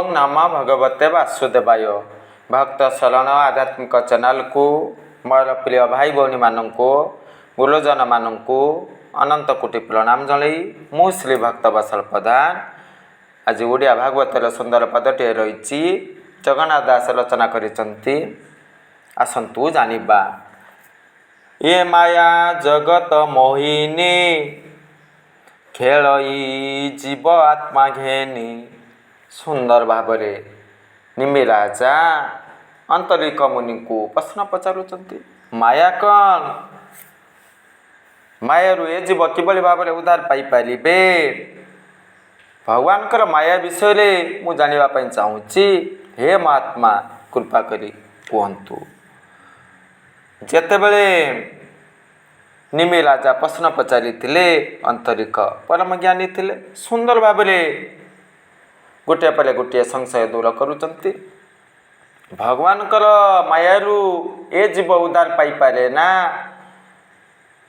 ओं नमः भगवते वासुदेवाय। भक्त शरण आध्यात्मिक चैनल को मोर प्रिय भाई भौणी मानू गुरुजन मानू अनंत कोटि प्रणाम जनाई मु श्री भक्त बसल प्रधान आज ओडिया भागवतर सुंदर पदटे रही जगन्नाथ दास रचना करिसंती। आसंतु जानिबा। ये माया जगत मोहिनी खेलई जीव आत्मा घेनी। सुंदर भावरे निमि राजा अंतरिक मुनि को प्रश्न पचारुचंती माया कौन, मायारू ए जीव किभली भाव में उद्धार पाई पारिबे। भगवान कर माया विषय रे मु जानिबा पई चाहूची। हे महात्मा कृपा करी कहंतु। जेतेबेले निमि राजा प्रश्न पचारि अंतरिक परम ज्ञानी थिले सुंदर भाव में गोटे पर गोटे संशय दूर करुचंती। भगवान कर मायारू ए जीव उद्धार पाई पारे ना।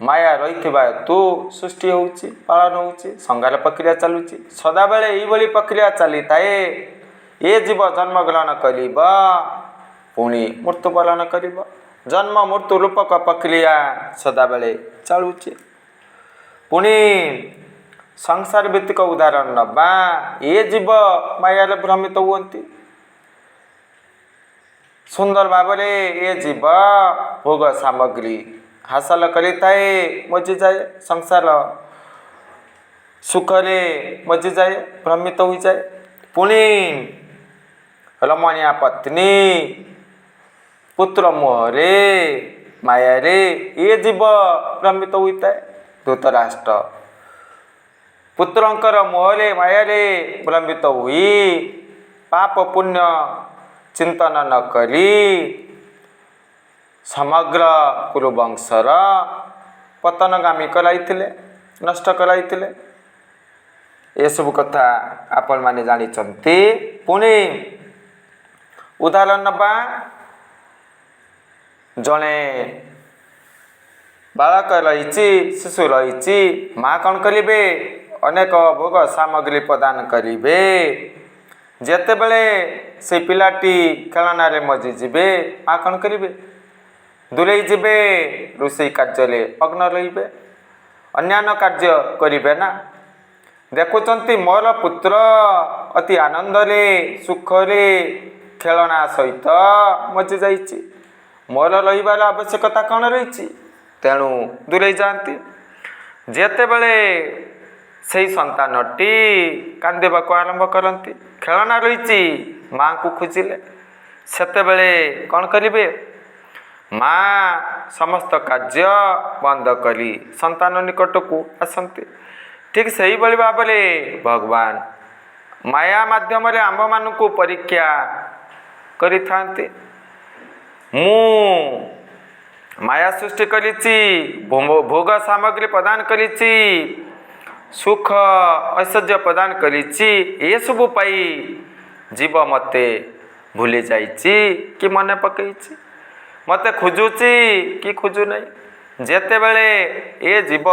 माया रही हेतु सृष्टि होउची पालन होउची संगार प्रक्रिया चलुची सदा बेले एई प्रक्रिया चली थाए। ए जीव जन्म ग्रहण करिब पुणी मृत्यु पालन करिब। जन्म मृत्यु रूपक प्रक्रिया सदा बेले चलुची। पुणी संसार भित्तिक उदाहरण नबा ए जीव माया भ्रमित हुअन्ति। सुंदर भाव ए जीव भोग सामग्री हासिल करिथाए मजी जाए संसार सुख रे मजी जाए भ्रमित हो जाए। पुणी रमणीया पत्नी पुत्र मोहरे माया रे ये जीव भ्रमित होता है। धृतराष्ट्र पुत्रंकर मोहरे माया रे भ्रमित हुई पाप पुण्य चिंतन न करी समग्र कुरुवंशर पतनगामी कराइथिले नष्ट कराइथिले। ये सब कथा आपण माने जानिचंती। पुणी उदाहरण नबा जणे बालक रही शिशु रही माँ कौन करिबे अनेक भोग सामग्री प्रदान करिबे। जेतेबेले से पिलाटी खेलना रे मजी जिबे माँ कौन करिबे दूरे जिबे रोषेई कार्य अग्न रहिबे अन्यान्य कार्य करिबे ना। देखुचंती मोर पुत्र अति आनंद रे सुख रे खेलना सहित मजी जाइछि मोर रहिबार आवश्यकता कौन रही तेणु दूरे जाती। जेतेबेले से संतानटी कांदेबाक आरंभ करती खेलना रही माँ को खोजिले सेतेबेले कौन करिबे माँ समस्त कार्य बंद करी संतान निकट को आसती। ठीक सही भली भाव में भगवान माया माध्यम आम मान को परीक्षा करिथांती। मु माया सृष्टि करिछि भोग सामग्री प्रदान करिछि सुख ऐश्वर्य प्रदान करिछि ये सब पाई जीव मते भूली जाइछि कि मने पकईछि मते खोजुछि कि खोजु नहीं। जेतेबेले ए जीव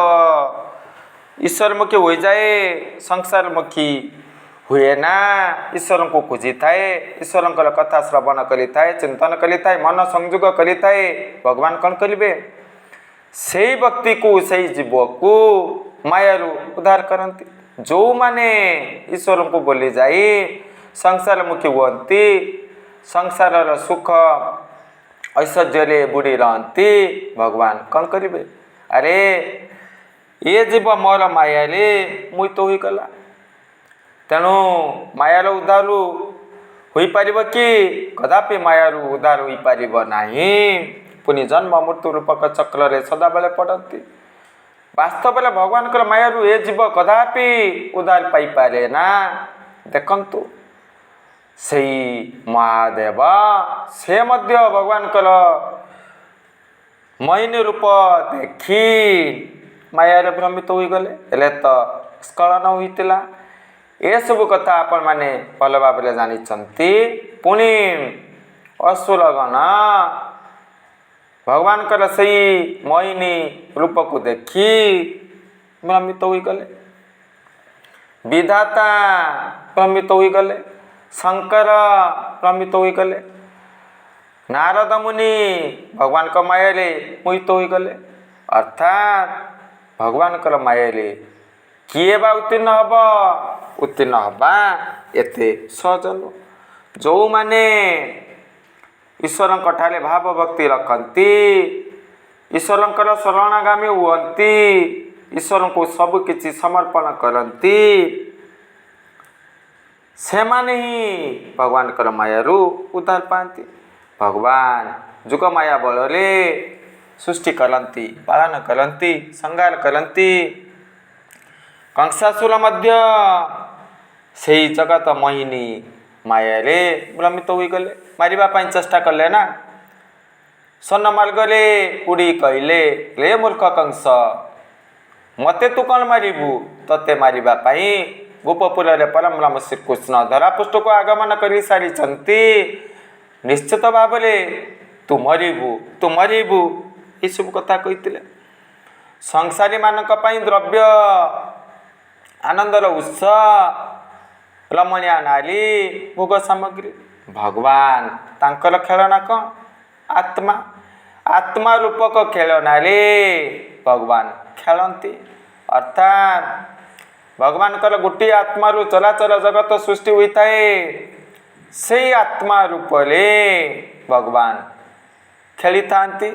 ईश्वरमुखी हो जाए संसारमुखी हुए ना ईश्वर को खोजी थाए ईश्वर कथा श्रवण करी थाए चिंतन करी थाए मन संयोग करी थाए भगवान कौन करिबे से व्यक्ति को से जीव को मायारू उद्धार करती। जो माने ईश्वर को बोली जाए संसार मुखी हुअन्ति संसार सुख ऐश्वर्य बुड़ी रहती भगवान कौन करिबे अरे ये जीव मोर माया रे मुई तो होइगला। तेणु मायार उद्धार हो पार कि कदापि मायार उद्धार हो पार नहीं। पुनि जन्म मृत्यु रूपक चक्र रे सदा बेले पड़ती। वास्तव में भगवान कर मायारू ए जीव कदापि उद्धार पाई पारे ना। देखंतु से महादेव से मध्य भगवान कर मोहिनी रूप देखी मायारे भ्रमित हो गले हेले तो स्खलन होइतिला। ए सब कथा आपण माने भल भाव में जानिचंती। पुणी असुरगण भगवान कर सही मोहिनी रूप को देखी भ्रमित हो गले। विधाता भ्रमित हो गले शंकर भ्रमित होइगले। नारद मुनि भगवान को माया मोहित होइगले। अर्थात भगवान को माया किए बा उत्तीर्ण हम उत्तीर्ण हवा एते सहज नुह। जो माने ईश्वर ठारे भाव भक्ति रखती, ईश्वर शरणागामी हुअन्ति, ईश्वर को सब किछि समर्पण करती, से माने ही भगवान कर मायारू उद्धार पाती। भगवान जुग माया बलरे सृष्टि करती, पालन करती, संहार करती। कंसासुर मध्य से जगत मोहिनी माया रे भ्रमित होइगले, मारिबा पाई चेष्टा कले ना। स्वर्ण मार्गरे उड़ी कहले, रे मूर्ख कंस, मते तू कौन मारिबू? तते मारिबा पाई गोपपुर रे परम ब्रह्म श्रीकृष्ण धरापृष्ठ को आगमन कर सारी। निश्चित भाव तू मरिबू, तू मरिबू, ये सब कथा कही। संसारी मानक पई द्रव्य आनंदर उत्स, रमणीया नारी, भोग सामग्री। भगवान तांकर खेलना कौन? आत्मा। आत्मा रूपक खेलना रे भगवान खेलती। अर्थात भगवान कर गोटे आत्मा रु चराचर जगत सृष्टि होता है। से आत्मा रूप रे भगवान खेली थांती।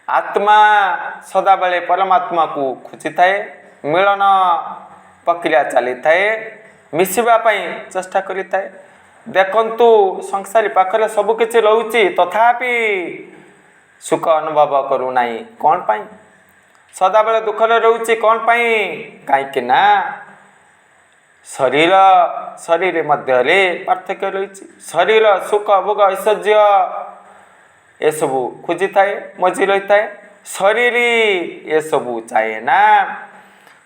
आत्मा सदा बेले परमात्मा को खोजी थाए, मिलन प्रक्रिया चली थाए, मिसिबा पई चेष्टा करि थाए। देखंतु संसारी पाखरे सब किछि रहउछि, तथापि सुख अनुभव करू नाही। कोन पई? सदा बेले दुख रे रहउछि। कोन पई? काईकि ना शरीर शरीर मध्य रे पार्थक्य रही। शरीर सुख भोग ऐश्वर्य ये सबू खोजी थाए, मजी रही थाए। शरीर ये सबू चाहे ना।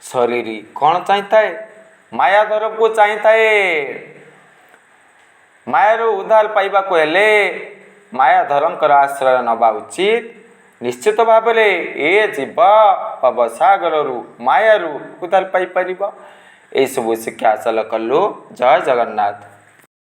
शरीर कौन चाहिए? माया धर्म को चाहिए। मायार उद्धार पाइबा को हेले माया धरंकर आश्रय नवा उचित। निश्चित भाव ए जीव भव सागर मायारू उद्धार पाई परिबा। यही सब शिक्षा हासिल कलु। जय जगन्नाथ।